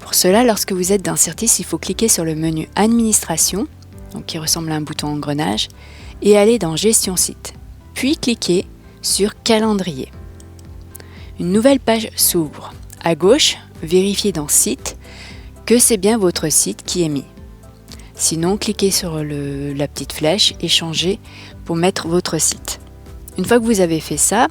Pour cela, lorsque vous êtes dans Sirtis, il faut cliquer sur le menu Administration, donc qui ressemble à un bouton engrenage, et aller dans Gestion site. Puis cliquez sur Calendrier. Une nouvelle page s'ouvre. À gauche, vérifiez dans Site que c'est bien votre site qui est mis. Sinon, cliquez sur la petite flèche et changez pour mettre votre site. Une fois que vous avez fait ça,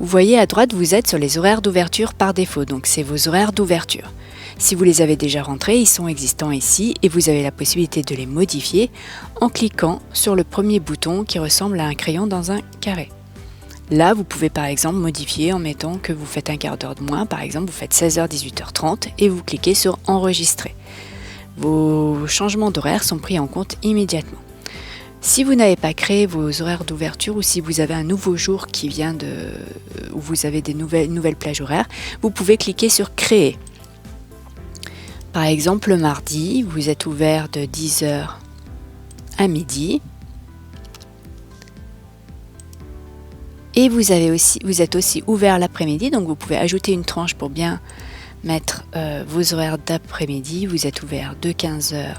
vous voyez à droite, vous êtes sur les horaires d'ouverture par défaut. Donc, c'est vos horaires d'ouverture. Si vous les avez déjà rentrés, ils sont existants ici et vous avez la possibilité de les modifier en cliquant sur le premier bouton qui ressemble à un crayon dans un carré. Là, vous pouvez par exemple modifier en mettant que vous faites un quart d'heure de moins. Par exemple, vous faites 16h, 18h30 et vous cliquez sur Enregistrer. Vos changements d'horaire sont pris en compte immédiatement. Si vous n'avez pas créé vos horaires d'ouverture ou si vous avez un nouveau jour qui vient où vous avez des nouvelles plages horaires, vous pouvez cliquer sur Créer. Par exemple, le mardi, vous êtes ouvert de 10h à midi. Et vous êtes aussi ouvert l'après-midi, donc vous pouvez ajouter une tranche pour bien mettre vos horaires d'après-midi. Vous êtes ouvert de 15h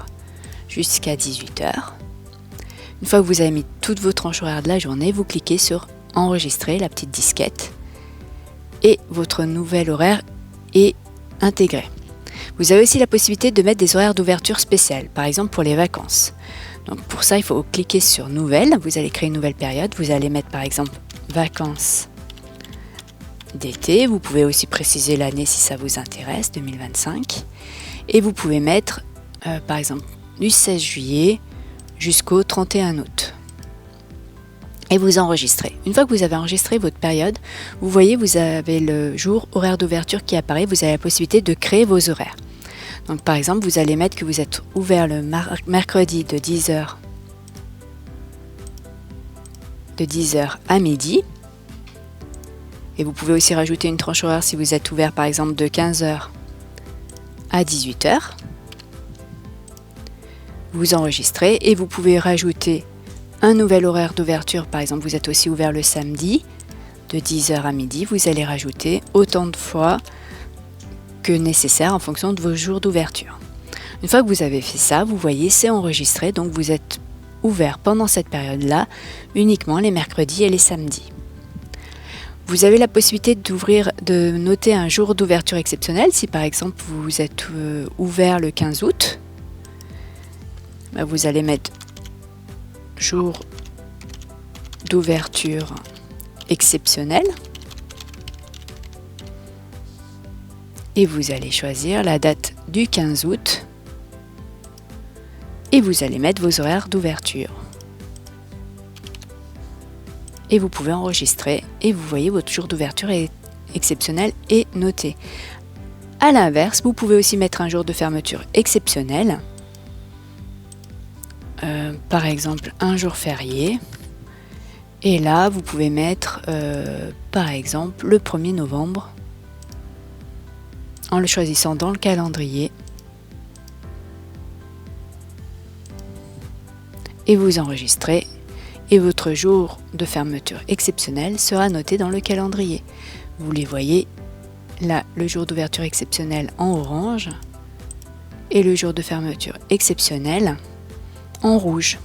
jusqu'à 18h. Une fois que vous avez mis toutes vos tranches horaires de la journée, vous cliquez sur Enregistrer, la petite disquette, et votre nouvel horaire est intégré. Vous avez aussi la possibilité de mettre des horaires d'ouverture spéciales, par exemple pour les vacances. Donc pour ça, il faut cliquer sur Nouvelle. Vous allez créer une nouvelle période. Vous allez mettre par exemple vacances d'été. Vous pouvez aussi préciser l'année si ça vous intéresse, 2025. Et vous pouvez mettre par exemple du 16 juillet jusqu'au 31 août. Et vous enregistrez. Une fois que vous avez enregistré votre période, vous voyez, vous avez le jour horaire d'ouverture qui apparaît. Vous avez la possibilité de créer vos horaires. Donc par exemple, vous allez mettre que vous êtes ouvert le mercredi de 10h à midi. Et vous pouvez aussi rajouter une tranche horaire si vous êtes ouvert par exemple de 15h à 18h. Vous enregistrez et vous pouvez rajouter un nouvel horaire d'ouverture. Par exemple, vous êtes aussi ouvert le samedi de 10h à midi. Vous allez rajouter autant de fois que nécessaire en fonction de vos jours d'ouverture. Une fois que vous avez fait ça, vous voyez, c'est enregistré. Donc vous êtes ouvert pendant cette période-là uniquement les mercredis et les samedis. Vous avez la possibilité de noter un jour d'ouverture exceptionnel. Si par exemple vous êtes ouvert le 15 août, vous allez mettre jour d'ouverture exceptionnel et vous allez choisir la date du 15 août et vous allez mettre vos horaires d'ouverture. Et vous pouvez enregistrer et vous voyez votre jour d'ouverture exceptionnel est noté. A l'inverse, vous pouvez aussi mettre un jour de fermeture exceptionnel. Par exemple, un jour férié. Et là, vous pouvez mettre, par exemple, le 1er novembre en le choisissant dans le calendrier. Et vous enregistrez. Et votre jour de fermeture exceptionnel sera noté dans le calendrier. Vous les voyez là, le jour d'ouverture exceptionnel en orange et le jour de fermeture exceptionnel en rouge.